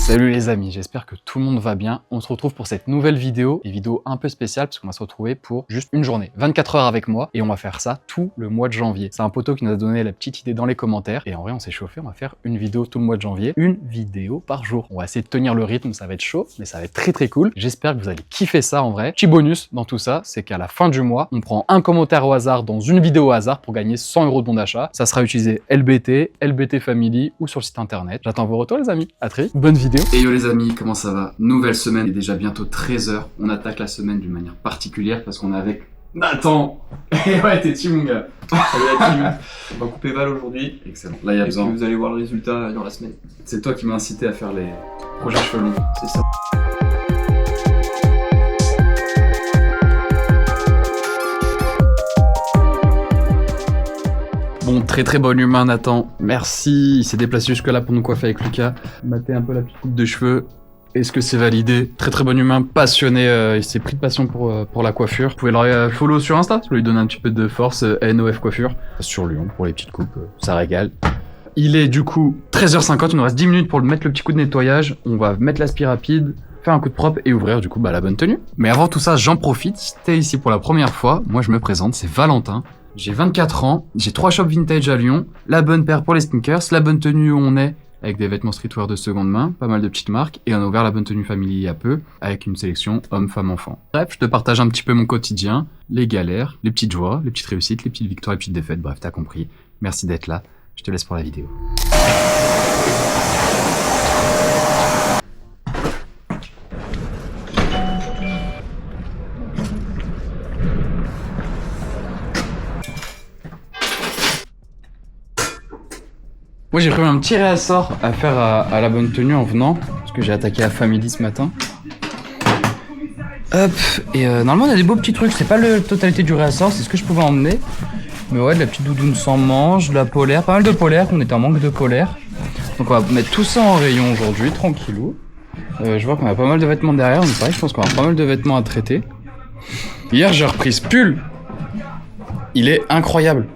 Salut les amis, j'espère que tout le monde va bien. On se retrouve pour cette nouvelle vidéo, une vidéo un peu spéciale parce qu'on va se retrouver pour juste une journée, 24 heures avec moi et on va faire ça tout le mois de janvier. C'est un poteau qui nous a donné la petite idée dans les commentaires et en vrai on s'est chauffé, on va faire une vidéo tout le mois de janvier, une vidéo par jour. On va essayer de tenir le rythme, ça va être chaud mais ça va être très cool. J'espère que vous allez kiffer ça en vrai. Petit bonus dans tout ça, c'est qu'à la fin du mois, on prend un commentaire au hasard dans une vidéo au hasard pour gagner 100 € de bon d'achat. Ça sera utilisé LBT, LBT Family ou sur le site internet. J'attends vos retours les amis, à très vite, bonne vidéo. Et yo les amis, comment ça va? Nouvelle semaine, il est déjà bientôt 13 h. On attaque la semaine d'une manière particulière parce qu'on est avec Nathan. Et ouais, t'es team mon gars. Salut la team. On va couper Val aujourd'hui. Excellent. Là, il y a besoin. Vous allez voir le résultat dans la semaine. C'est toi qui m'as incité à faire les projets cheveux longs. C'est ça. Bon, très bonne humain Nathan, merci, il s'est déplacé jusque là pour nous coiffer avec Lucas. Mater un peu la petite coupe de cheveux, est-ce que c'est validé? Très bon humain, passionné, il s'est pris de passion pour la coiffure. Vous pouvez le follow sur Insta, ça lui donne un petit peu de force, NOF coiffure. Sur Lyon, pour les petites coupes, ça régale. Il est du coup 13h50, il nous reste 10 minutes pour mettre le petit coup de nettoyage. On va mettre l'aspi rapide, faire un coup de propre et ouvrir du coup la bonne tenue. Mais avant tout ça, j'en profite, si t'es ici pour la première fois, moi je me présente, c'est Valentin. J'ai 24 ans, j'ai 3 shops vintage à Lyon, la bonne paire pour les sneakers, la bonne tenue où on est, avec des vêtements streetwear de seconde main, pas mal de petites marques, et on a ouvert la bonne tenue family il y a peu, avec une sélection homme, femme, enfant. Bref, je te partage un petit peu mon quotidien, les galères, les petites joies, les petites réussites, les petites victoires, les petites défaites, bref, t'as compris. Merci d'être là, je te laisse pour la vidéo. Moi j'ai prévu un petit réassort à faire à la bonne tenue en venant, parce que j'ai attaqué la family ce matin. Hop, et normalement on a des beaux petits trucs, c'est pas la totalité du réassort, c'est ce que je pouvais emmener. Mais ouais, de la petite doudoune sans manche, de la polaire, pas mal de polaire, on était en manque de polaire. Donc on va mettre tout ça en rayon aujourd'hui, tranquillou. Je vois qu'on a pas mal de vêtements derrière, mais pareil, je pense qu'on a pas mal de vêtements à traiter. Hier j'ai repris ce pull, il est incroyable.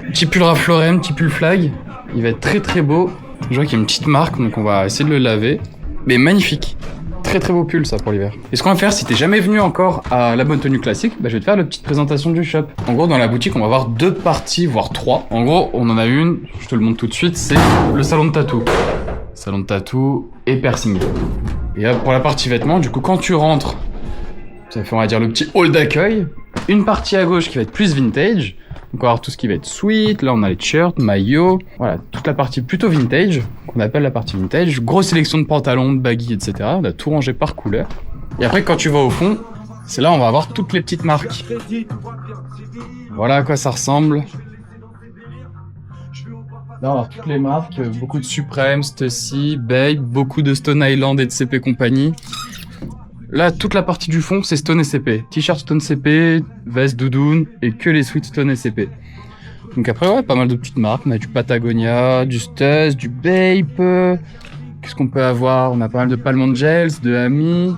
Petit pull Ralph Lauren, petit pull flag. Il va être très beau. Je vois qu'il y a une petite marque, donc on va essayer de le laver. Mais magnifique. Très beau pull ça pour l'hiver. Et ce qu'on va faire, si t'es jamais venu encore à la bonne tenue classique, bah, je vais te faire la petite présentation du shop. En gros, dans la boutique, on va avoir 2 parties, voire 3. En gros, on en a une, je te le montre tout de suite, c'est le salon de tatou. Salon de tatou et piercing. Et là, pour la partie vêtements, du coup, quand tu rentres, ça fait, on va dire, le petit hall d'accueil. Une partie à gauche qui va être plus vintage. Donc on va avoir tout ce qui va être sweat, là on a les t-shirts, maillots, voilà, toute la partie plutôt vintage, qu'on appelle la partie vintage, grosse sélection de pantalons, de baggy, etc. On a tout rangé par couleur. Et après quand tu vas au fond, c'est là où on va avoir toutes les petites marques. Voilà à quoi ça ressemble. Là on va avoir toutes les marques, beaucoup de Supreme, Stussy, Babe, beaucoup de Stone Island et de CP compagnie. Là, toute la partie du fond, c'est Stone et CP. T-shirt Stone CP, veste doudoune et que les sweats Stone et CP. Donc après, ouais, pas mal de petites marques. On a du Patagonia, du Stuss, du Bape. Qu'est-ce qu'on peut avoir? On a pas mal de Palm Angels, de Ami.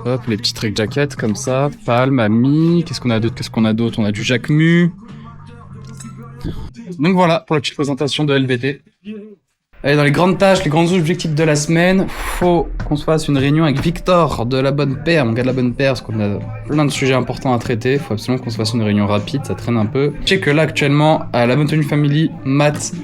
Hop, les petites reg jackets comme ça. Palm, Ami. Qu'est-ce qu'on a d'autre? On a du Jacquemus. Donc voilà, pour la petite présentation de LBT. Allez, dans les grandes tâches, les grands objectifs de la semaine, faut qu'on se fasse une réunion avec Victor de la bonne paire, mon gars de la bonne paire, parce qu'on a plein de sujets importants à traiter. Faut absolument qu'on se fasse une réunion rapide, ça traîne un peu. Je sais que là, actuellement, à la bonne tenue family, Matt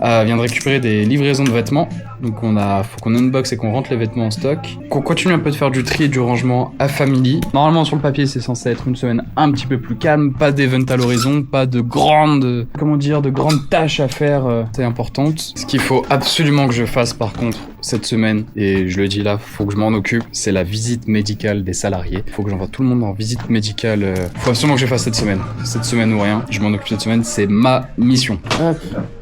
vient de récupérer des livraisons de vêtements. Donc faut qu'on unbox et qu'on rentre les vêtements en stock. Qu'on continue un peu de faire du tri et du rangement à family. Normalement sur le papier c'est censé être une semaine un petit peu plus calme, pas d'event à l'horizon, pas de grandes tâches à faire c'est importante. Ce qu'il faut absolument que je fasse par contre cette semaine, et je le dis là, faut que je m'en occupe, c'est la visite médicale des salariés. Faut que j'envoie tout le monde en visite médicale. Faut absolument que je fasse cette semaine ou rien. Je m'en occupe cette semaine, c'est ma mission. Hop.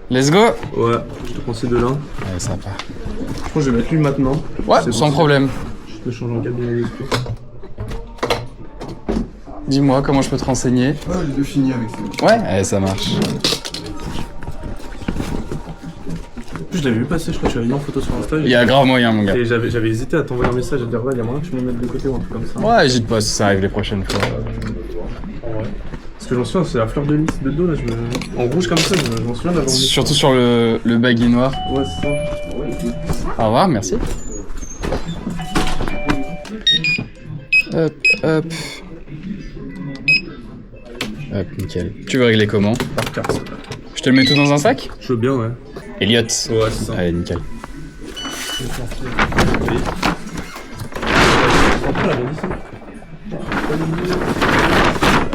Let's go! Ouais, je te prends ces deux là. Ouais, sympa. Je pense que je vais mettre lui maintenant. Ouais, sans problème. Je te change en cabinet d'esprit. Dis-moi comment je peux te renseigner. Ouais, les deux finis avec ça. Ouais, ça marche. En plus, je l'avais vu passer, je crois que tu avais mis en photo sur Insta. Il y a grave moyen, mon gars. Et j'avais hésité à t'envoyer un message et te dire, ouais, il y a moyen que tu me mettes de côté ou un truc comme ça. Ouais, hésite pas si ça arrive les prochaines fois. Ouais. Parce que j'en souviens, c'est la fleur de lys de dos là, en rouge comme ça, je m'en souviens d'avoir mis. Surtout sur le baggy noir. Ouais, c'est ça. Ouais. Au revoir, merci. Hop, hop. Hop, nickel. Tu veux régler comment? Par carte. Je te le mets tout dans un sac? Je veux bien, ouais. Elliot. Ouais, c'est ça. Allez, nickel.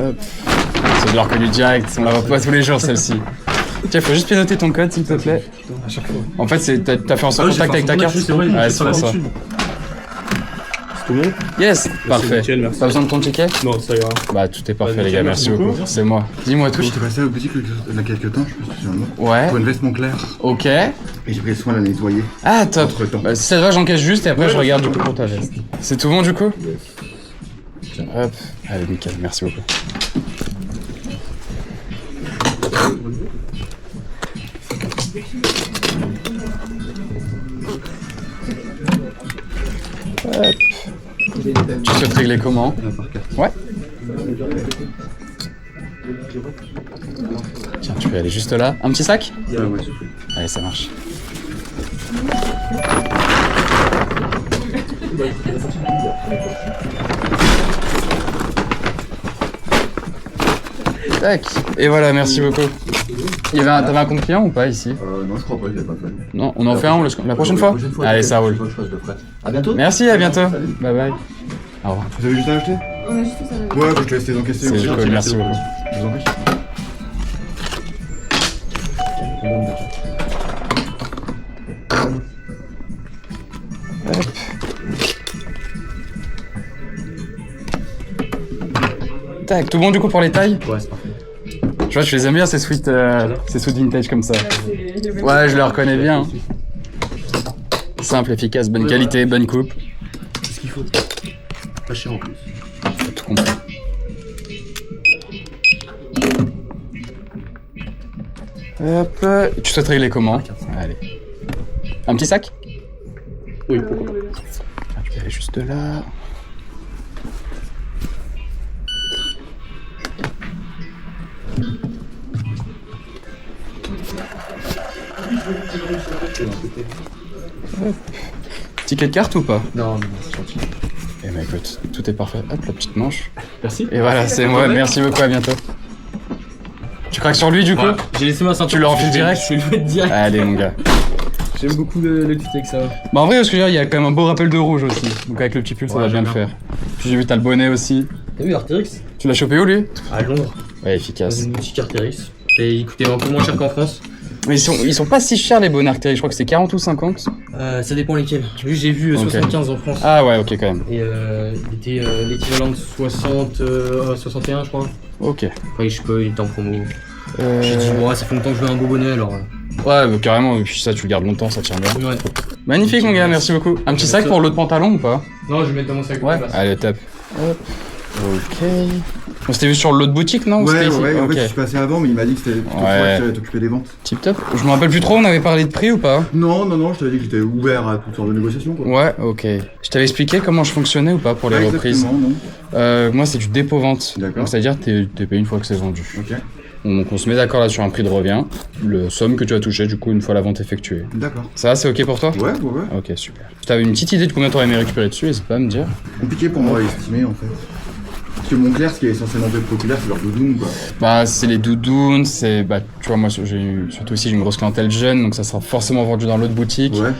Hop. C'est de l'or connu direct, on la voit pas tous les jours celle-ci. Tiens, faut juste pianoter ton code s'il te plaît. À chaque fois. En fait, t'as fait en sorte contact avec ta carte. C'est vrai, Ouais, c'est pour ça. C'est tout bon? Yes, parfait. nickel, merci. Pas besoin de ton ticket? Non, ça ira. Bah, tout est parfait, Bah, les gars, nickel, merci merci beaucoup. beaucoup. C'est moi. Dis-moi tout. J'étais passé à la boutique il y a quelques temps, je sais pas si tu viens de moi. Ouais. Pour une veste Montclair. Ok. Et j'ai pris soin de la nettoyer. Ah, top. Entre-temps. Bah, si ça te va, j'encaisse juste et après je regarde du coup pour ta veste. C'est tout bon du coup? Hop. Allez, nickel, merci beaucoup. Hop. Tu souhaites régler comment? Ouais. Tiens, tu peux aller juste là. Un petit sac? Ouais, c'est fait. Allez, ça marche. Tac. Et voilà, merci beaucoup. T'avais un compte client ou pas ici? Non, je crois pas, il y a pas de problème. Non, on en fait un la prochaine fois? Allez, ça roule. À bientôt. Merci, à bientôt. Bye bye. Au revoir. Vous avez juste à acheter? On a juste ça. Ouais, je te laisse les encaisser. C'est cool, merci beaucoup. Je vous en prie. Tac, tout bon du coup pour les tailles? Ouais, c'est parfait. Je vois, tu les aimes bien ces sweats vintage comme ça. Ouais, je les reconnais bien. Simple, efficace, bonne qualité, bonne coupe. C'est ce qu'il faut. Pas cher en plus. T'as tout compris. Hop, tu souhaites régler comment? Allez. Un petit sac? Oui, pourquoi pas. Ah, tu peux aller juste là. Hop. Ticket de carte ou pas? Non, c'est gentil. Eh ben écoute, tout est parfait. Hop, la petite manche. Merci. Et voilà, c'est moi. Merci beaucoup, à bientôt. Tu craques sur lui du coup? Ouais, j'ai laissé ma ceinture. Tu le renfiles direct? Je vais le mettre direct. Allez mon gars. J'aime beaucoup le petit avec ça. Bah en vrai, parce que il y a quand même un beau rappel de rouge aussi. Donc avec le petit pull, ça va bien le faire. Puis j'ai vu t'as le bonnet aussi. T'as vu Arc'teryx? Tu l'as chopé où lui? À Londres. Ouais, Dans efficace. une boutique Arc'teryx. Et il coûtait un peu moins cher qu'en France. Mais ils sont pas si chers les bonnets Arc'teryx, je crois que c'est 40 ou 50. Ça dépend lesquels. J'ai vu Ok. 75 en France. Ah ouais, ok quand même. Et il était l'équivalent de 61 je crois. Ok. Après je sais pas, il était en promo. J'ai dit ouais ça fait longtemps que je veux un beau bonnet alors. Ouais, bah, carrément, et puis ça tu le gardes longtemps, ça tient bien. Ouais. Magnifique mon gars, merci beaucoup. Un petit sac pour l'autre pantalon ou pas? Non je vais mettre dans mon sac. Ouais. Allez, top. Hop. Ok. On s'était vu sur l'autre boutique, non? Ou Ouais, c'était ici ouais, en Ok. fait, je suis passé avant, mais il m'a dit que c'était toi Ouais. qui allais t'occuper des ventes. Tip top. Je me rappelle plus trop, on avait parlé de prix ou pas? Non, non, non, je t'avais dit que j'étais ouvert à toutes sortes de négociations, quoi. Ouais, ok. Je t'avais expliqué comment je fonctionnais ou pas pour les Ouais, reprises? exactement, non. Moi c'est du dépôt-vente. D'accord. Donc, c'est-à-dire t'es payé une fois que c'est vendu. Ok, Donc on se met d'accord là sur un prix de revient, le somme que tu as touché du coup une fois la vente effectuée. d'accord. Ça va, c'est ok pour toi? Ouais, ouais, ouais. Ok, super. Si t'avais une petite idée de combien t'aurais aimé récupérer dessus, n'hésite pas à me dire. Compliqué pour moi à estimer, en fait. Parce que Montclair, ce qui est essentiellement très populaire, c'est leur doudoune, quoi. Bah c'est les doudounes, c'est bah tu vois moi surtout ici j'ai une grosse clientèle jeune donc ça sera forcément vendu dans l'autre boutique, Ouais,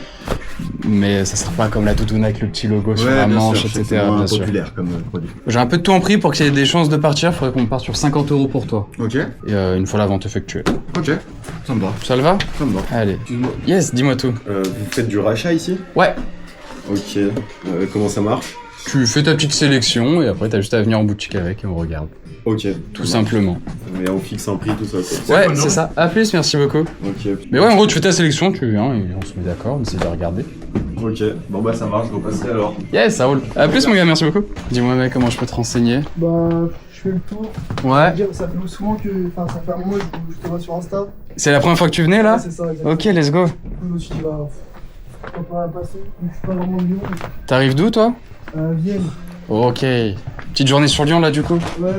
mais ça sera pas comme la doudoune avec le petit logo sur ouais, la bien manche, sûr, c'est etc. moins Bien sûr. populaire comme produit. J'ai un peu de tout en prix pour qu'il y ait des chances de partir, faudrait qu'on parte sur 50 € pour toi. Ok, Et une fois la vente effectuée. ok, ça me va, Ça le va? ça me va. Allez. Excuse-moi, Yes, dis-moi tout. vous faites du rachat ici? Ouais. Ok, comment ça marche? Tu fais ta petite sélection et après t'as juste à venir en boutique avec et on regarde. Ok. Tout simplement. Et on fixe un prix, tout ça quoi. Ouais, c'est ça. À plus, merci beaucoup. Ok. Mais ouais, en gros, tu fais ta sélection, tu viens et on se met d'accord, on essaie de regarder. Ok, bon bah ça marche, je repasserai alors. Yes, ça roule. À plus, mon gars, merci beaucoup. Dis-moi, mec, comment je peux te renseigner? Bah, je fais le tour. Ouais. Dire, ça fait souvent que. Enfin, ça fait un moment que je te vois sur Insta. C'est la première fois que tu venais là? Ouais, c'est ça, exactement. Ok, let's go. Du coup, je me suis dit, bah, pourquoi pas passer. Donc, je suis pas vraiment de Lyon. T'arrives d'où toi? Vienne. Ok. Petite journée sur Lyon là du coup. Ouais, ouais,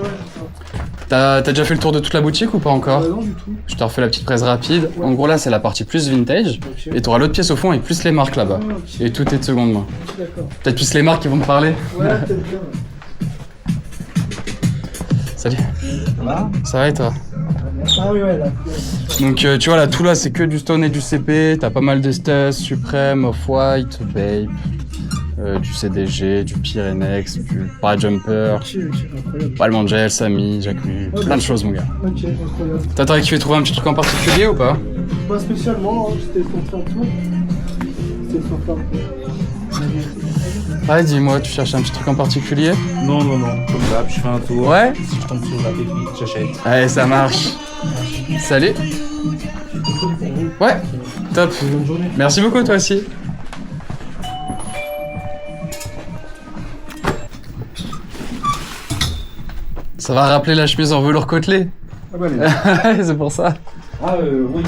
T'as déjà fait le tour de toute la boutique ou pas encore? non, du tout. Je te refais la petite presse rapide. En gros là c'est la partie plus vintage. Ok. Et t'auras l'autre pièce au fond avec plus les marques là-bas. Ah, ok. Et tout est de seconde main. D'accord. Peut-être plus les marques qui vont me parler. Ouais, peut-être bien. Salut. Ça va et toi? Ah oui, ouais, là. Donc tu vois là tout là c'est que du Stone et du CP. T'as pas mal de Stas, Supreme, Off-White, Bape, du CDG, du Pyrenex, du Parajumper, Ok, incroyable. Palmangel, Samy, Jacquemus, plein de choses mon gars. Ok, incroyable. T'as kiffé trouver un petit truc en particulier ou pas? Pas spécialement, hein, j'étais sur faire tout. C'était sur faire Ouais dis-moi, tu cherches un petit truc en particulier? Non, comme d'hab, je fais un tour. Ouais? Si je tombe sur la pépite, j'achète. Allez ça marche. Salut. Ouais, top. Merci beaucoup toi aussi. Ça va rappeler la chemise en velours côtelé. Ah bah, les C'est pour ça. Ah, oui.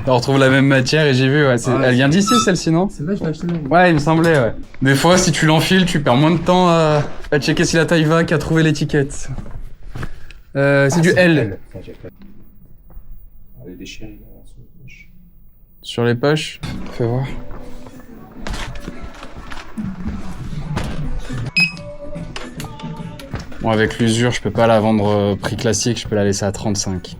On retrouve la même matière et j'ai vu, ouais, elle vient d'ici celle-ci, non? Celle-là, je l'ai acheté là. Ouais, il me semblait, ouais. Des fois, si tu l'enfiles, tu perds moins de temps à checker si la taille va qu'à trouver l'étiquette. C'est du L. Elle est déchirée là, sur la poche. Sur les poches, fais voir. Bon, avec l'usure, je peux pas la vendre prix classique, je peux la laisser à 35.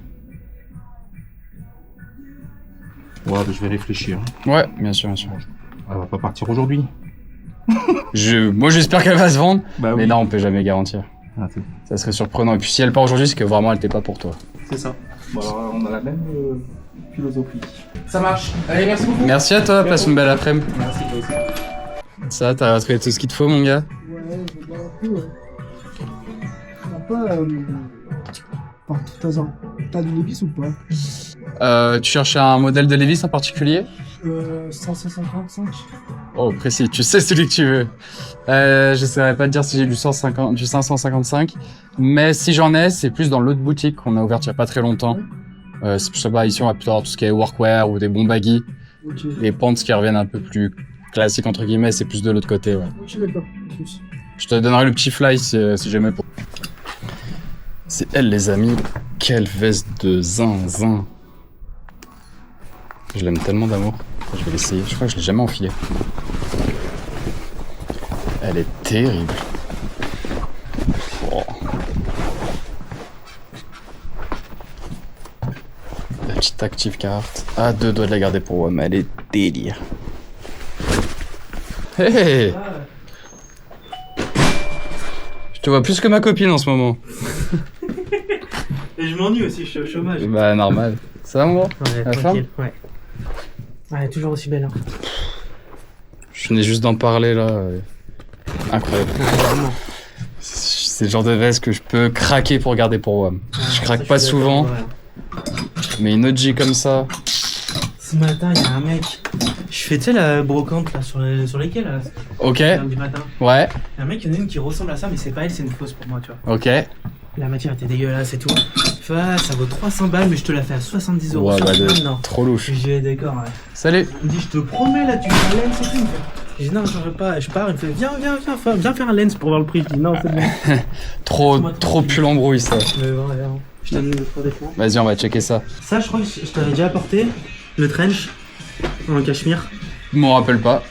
Ouais, bah, je vais réfléchir. Ouais, bien sûr, bien sûr. Elle va pas partir aujourd'hui. Moi, j'espère qu'elle va se vendre, Bah mais non, on peut jamais garantir. Ah, Ça serait surprenant. Et puis si elle part aujourd'hui, c'est que vraiment elle était pas pour toi. c'est ça. Bon, alors, on a la même philosophie. Ça marche. Allez, merci beaucoup. Merci à toi, passe une belle après-midi. Merci, toi aussi. Ça, t'as retrouvé tout ce qu'il te faut, mon gars? Ouais, je regarde un peu, ouais. T'as du Levis ou pas? Tu cherchais un modèle de Levi's en particulier? 555. Oh, précis, tu sais celui que tu veux. Je saurais pas te dire si j'ai du 555, mais si j'en ai, c'est plus dans l'autre boutique qu'on a ouverte il y a pas très longtemps. C'est plus là-bas, ici on va plutôt avoir tout ce qui est workwear ou des bons baggy. Ok. Les pants qui reviennent un peu plus classiques entre guillemets, c'est plus de l'autre côté, ouais. Ok, d'accord. Plus. Je te donnerai le petit fly si jamais pour... C'est elle, les amis. Quelle veste de zinzin. Je l'aime tellement d'amour. Je vais l'essayer. Je crois que je l'ai jamais enfilée. Elle est terrible. Oh. La petite active carte. À deux doigts de la garder pour WOM. Elle est délire. Hey! Je te vois plus que ma copine en ce moment. Et je m'ennuie aussi, je suis au chômage. Bah normal. Ça va moi? Ouais, La tranquille, ouais. Elle est toujours aussi belle. Hein. Je venais juste d'en parler là. Incroyable. Ouais, vraiment. C'est le genre de veste que je peux craquer pour garder pour WOM. Je craque pas souvent, mais une OG comme ça. Ce matin, il y a un mec. Je fais, tu sais, la brocante là sur les quais là. Ok. Lundi matin. Ouais. Il y a un mec, il y en a une qui ressemble à ça, mais c'est pas elle, c'est une fausse pour moi, tu vois. Ok. La matière était dégueulasse et tout. Il fait, ah, ça vaut 300 balles, mais je te la fais à 70 euros. Ouais, bah, Non. trop louche. Je dis, d'accord, ouais. Salut. Il me dit, je te promets là, tu fais un lens et tout. Je dis, non, j'aurais pas. Je pars, il me fait, viens faire un lens pour voir le prix. Je dis, non, c'est bon. Trop pull embrouille ça. Mais bon, regarde. Je t'amène le 3 défauts. Vas-y, on va checker ça. Ça, je crois que je t'avais déjà apporté le trench en cachemire. Je m'en rappelle pas,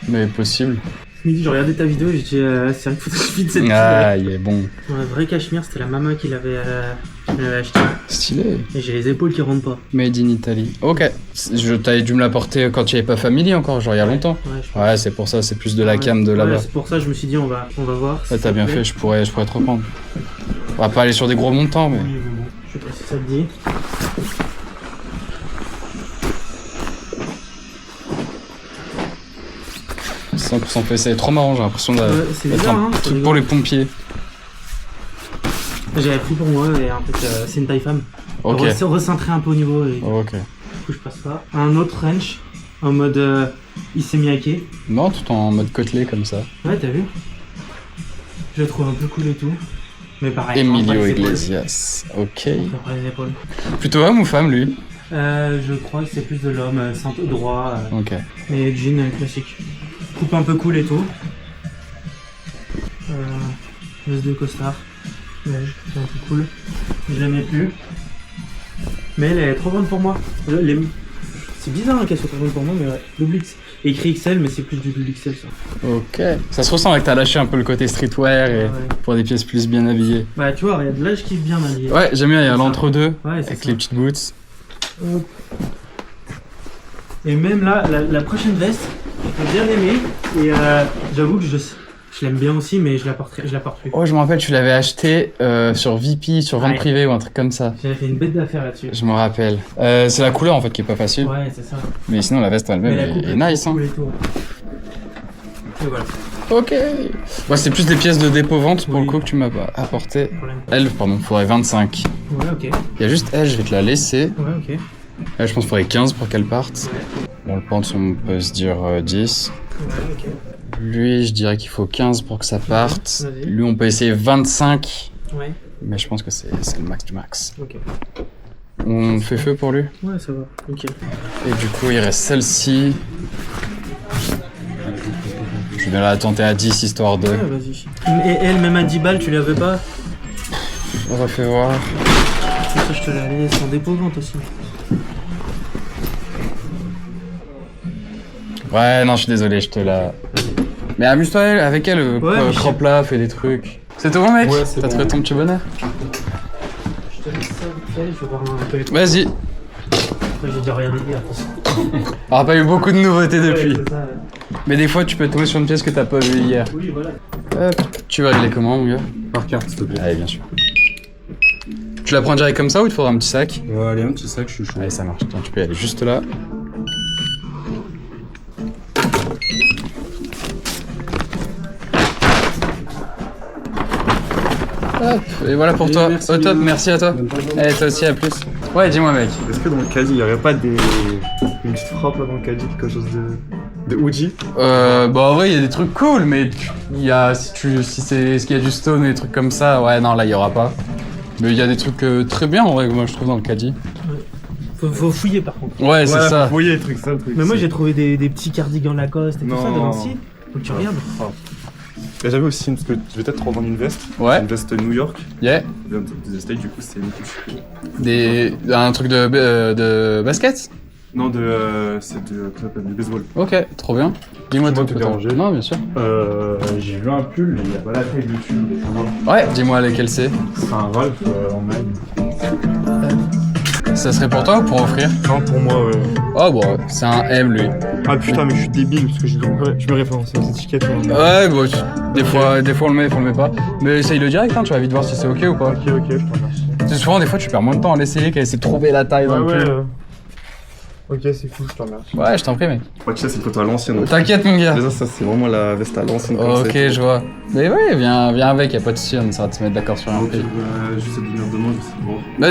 mais possible. Ce midi, j'ai regardé ta vidéo et j'ai dit, c'est vrai qu'il faut que je vide cette Ah, il est bon. Un vrai cachemire, c'était la maman qui l'avait acheté. Stylé. Et j'ai les épaules qui rentrent pas. Made in Italy. Ok. T'avais dû me l'apporter quand tu avais pas Family encore, genre il y a longtemps. Ouais, je pense. Ouais, c'est pour ça, c'est plus de la cam de là-bas. Ouais, c'est pour ça que je me suis dit, on va voir. Ouais, t'as bien fait, je pourrais te reprendre. On va pas aller sur des gros montants, mais... Oui, bon, je sais pas si ça te dit. « 100% fait, c'est trop marrant, j'ai l'impression Ouais, c'est d'être bizarre, un hein, c'est truc pour les pompiers. J'avais pris pour moi et en fait, c'est une taille femme. Ok. Recentrer un peu au niveau et du Ok. coup, je passe pas. Un autre wrench en mode Issey-Miyake. Non, tout en mode côtelé comme ça. Ouais, t'as vu? Je le trouve un peu cool et tout. Mais pareil. Emilio les épaules. Iglesias. Ok. On prend les épaules. Plutôt homme ou femme, lui? Je crois que c'est plus de l'homme, centre droit. Ok. Mais jean classique. Coupe un peu cool et tout. veste de costard. Ouais, c'est un peu cool. Je l'aimais plus. Mais elle est trop grande pour moi. C'est bizarre qu'elle soit trop grande pour moi, mais ouais. Double X. Écrit XL, mais c'est plus du double XL ça. Ok. Ça se ressent que t'as lâché un peu le côté streetwear et pour des pièces plus bien habillées. Bah tu vois, regarde, là je kiffe bien m'habiller. Ouais, j'aime bien, il y a l'entre-deux ouais, avec les petites boots. Et même là, la prochaine veste, j'ai bien aimé. Et j'avoue que je l'aime bien aussi, mais je la porte plus. Oh, je me rappelle, tu l'avais acheté sur VP, sur vente privée ou un truc comme ça. J'avais fait une bête d'affaires là-dessus. Je me rappelle. C'est la couleur en fait qui est pas facile. Ouais, c'est ça. Mais sinon, la veste elle-même est nice. Hein. Et voilà. Ok. Moi, c'est plus des pièces de dépôt-vente pour le coup que tu m'as apporté. Elle, pardon, faudrait 25. Ouais, ok. Il y a juste elle, je vais te la laisser. Ouais, ok. Elle, je pense qu'il faudrait 15 pour qu'elle parte. Bon, le pente, on peut se dire 10. Ouais, ok. Lui, je dirais qu'il faut 15 pour que ça parte. Lui, on peut essayer 25. Ouais. Mais je pense que c'est le max du max. Ok. On fait feu pour lui? Ouais, ça va. Ok. Et du coup, il reste celle-ci. Je vais la tenter à 10 histoire de. Ouais, vas-y. Et elle, même à 10 balles, tu l'avais pas? On va faire voir. Ça, je te la laisse en dépôt-vente aussi. Ouais, non, je suis désolé, je te la. Mais amuse-toi avec elle, crop là, fais des trucs. C'est tout bon, mec? Ouais, c'est t'as bon. trouvé ton petit bonheur? Je te laisse ça vite fait, je vais voir un peu. Vas-y. Après, j'ai déjà regardé hier, attention. Alors, pas eu beaucoup de nouveautés depuis. Ouais, c'est ça, ouais. Mais des fois, tu peux tomber sur une pièce que t'as pas vue hier. Oui, voilà. Hop. Tu vas régler comment, mon gars? Par carte, s'il te plaît. Allez, bien sûr. Tu la prends direct comme ça ou il te faudra un petit sac? Ouais, allez, un petit sac, je suis chaud. Allez, ça marche. Tiens, tu peux y aller juste là. Hop, et voilà pour toi. merci. Au top, merci à toi. Allez, toi aussi, à plus. Ouais, dis-moi, mec. Est-ce que dans le caddie, il y aurait pas une petite frappe là dans le caddie, quelque chose de Uji? Bah en vrai, il y a des trucs cool, mais il y a, est-ce qu'il y a du stone et des trucs comme ça, ouais, non, là, il y aura pas. Mais il y a des trucs très bien, en vrai, moi, je trouve, dans le caddie. Faut fouiller par contre. Ouais, c'est ça. Vous voyez les trucs, ça le truc. Mais moi j'ai trouvé des petits cardigans Lacoste et tout ça de Nancy. Faut que tu regardes. Et j'avais aussi parce que je vais peut-être revendre une veste. Ouais. Une veste New York. Yeah. Des States, du coup, c'est une couche. Un truc de basket? Non, c'est de, comment ça s'appelle, du baseball. Ok, trop bien. Dis-moi tout. te déranger. Non, bien sûr. J'ai vu un pull, mais il n'y a pas la taille dessus. Ouais, dis-moi lequel c'est. C'est un Ralph en même. Ça serait pour toi ou pour offrir? Non, pour moi, ouais. Oh bon, c'est un M lui. Ah putain, mais je suis débile parce que je me référence aux étiquettes. Ouais, bon, des fois on le met, des fois on le met pas. Mais essaye-le direct, hein, tu vas vite voir si c'est ok ou pas. Ok, je te remercie. C'est souvent, des fois, tu perds moins de temps à l'essayer qu'à essayer de trouver la taille dans le pull. Ok, c'est cool, je te remercie. Ouais, je t'en prie, mec. Ouais, tu sais, c'est une photo à l'ancienne. T'inquiète, mon gars. Déjà, ça, c'est vraiment la veste à l'ancienne. Ok, je vois. Mais ouais, viens avec, y'a pas de soucis, on essaiera de se mettre d'accord sur un Ok, prix. j'essaie de venir demain, je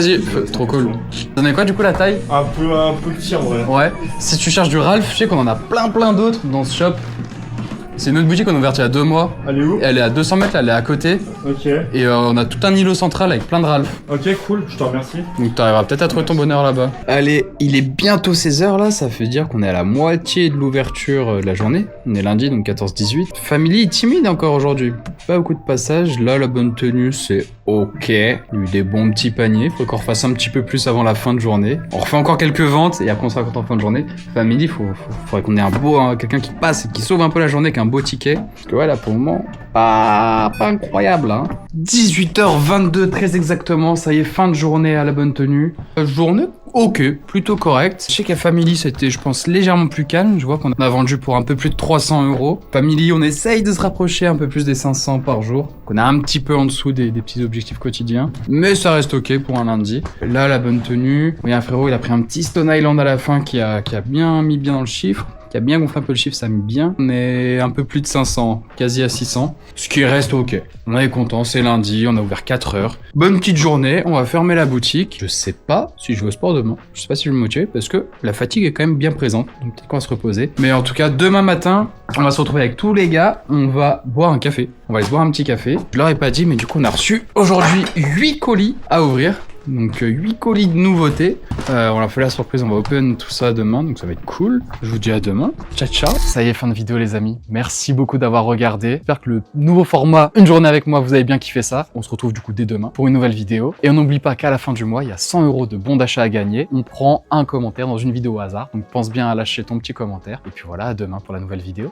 sais pas. Vas-y, trop cool. T'en as quoi du coup la taille? Un peu petit en vrai. Ouais. Si tu cherches du Ralph, je sais qu'on en a plein d'autres dans ce shop. C'est une autre boutique qu'on a ouverte il y a 2 mois. Elle est où? Elle est à 200 mètres, là, elle est à côté. Ok. Et on a tout un îlot central avec plein de Ralph. Ok, cool, je te remercie. Donc t'arriveras peut-être à trouver ton bonheur là-bas. Allez, il est bientôt 16h là, ça veut dire qu'on est à la moitié de l'ouverture de la journée. On est lundi, donc 14-18. Family est timide encore aujourd'hui. Pas beaucoup de passages. Là, la bonne tenue, c'est ok. Il y a eu des bons petits paniers. Faut qu'on refasse un petit peu plus avant la fin de journée. On refait encore quelques ventes et après on sera content en fin de journée. Family, faudrait qu'on ait un beau, quelqu'un qui passe et qui sauve un peu la journée avec un beau ticket. Parce que ouais, là pour le moment, pas incroyable, hein. 18h22 très exactement, ça y est, fin de journée à la bonne tenue. Journée ok, plutôt correct. Je sais qu'à Family, c'était, je pense, légèrement plus calme. Je vois qu'on a vendu pour un peu plus de 300 €. Family, on essaye de se rapprocher un peu plus des 500 par jour. On a un petit peu en dessous des petits objectifs quotidiens. Mais ça reste ok pour un lundi. Là, la bonne tenue. Il y a un frérot, il a pris un petit Stone Island à la fin qui a bien mis bien dans le chiffre. Qui a bien gonflé un peu le chiffre, ça met bien. On est un peu plus de 500, quasi à 600. Ce qui reste ok. On est content, c'est lundi, on a ouvert 4 heures. Bonne petite journée, on va fermer la boutique. Je sais pas si je vais au sport demain. Je sais pas si je vais me motiver parce que la fatigue est quand même bien présente. Donc peut-être qu'on va se reposer. Mais en tout cas, demain matin, on va se retrouver avec tous les gars. On va boire un café. On va aller se boire un petit café. Je leur ai pas dit, mais du coup, on a reçu aujourd'hui 8 colis à ouvrir. Donc 8 colis de nouveautés. On a fait la surprise, on va open tout ça demain, donc ça va être cool. Je vous dis à demain. Ciao ciao. Ça y est, fin de vidéo les amis. Merci beaucoup d'avoir regardé. J'espère que le nouveau format, une journée avec moi, vous avez bien kiffé ça. On se retrouve du coup dès demain pour une nouvelle vidéo. Et on n'oublie pas qu'à la fin du mois, il y a 100 € de bons d'achat à gagner. On prend un commentaire dans une vidéo au hasard. Donc pense bien à lâcher ton petit commentaire. Et puis voilà, à demain pour la nouvelle vidéo.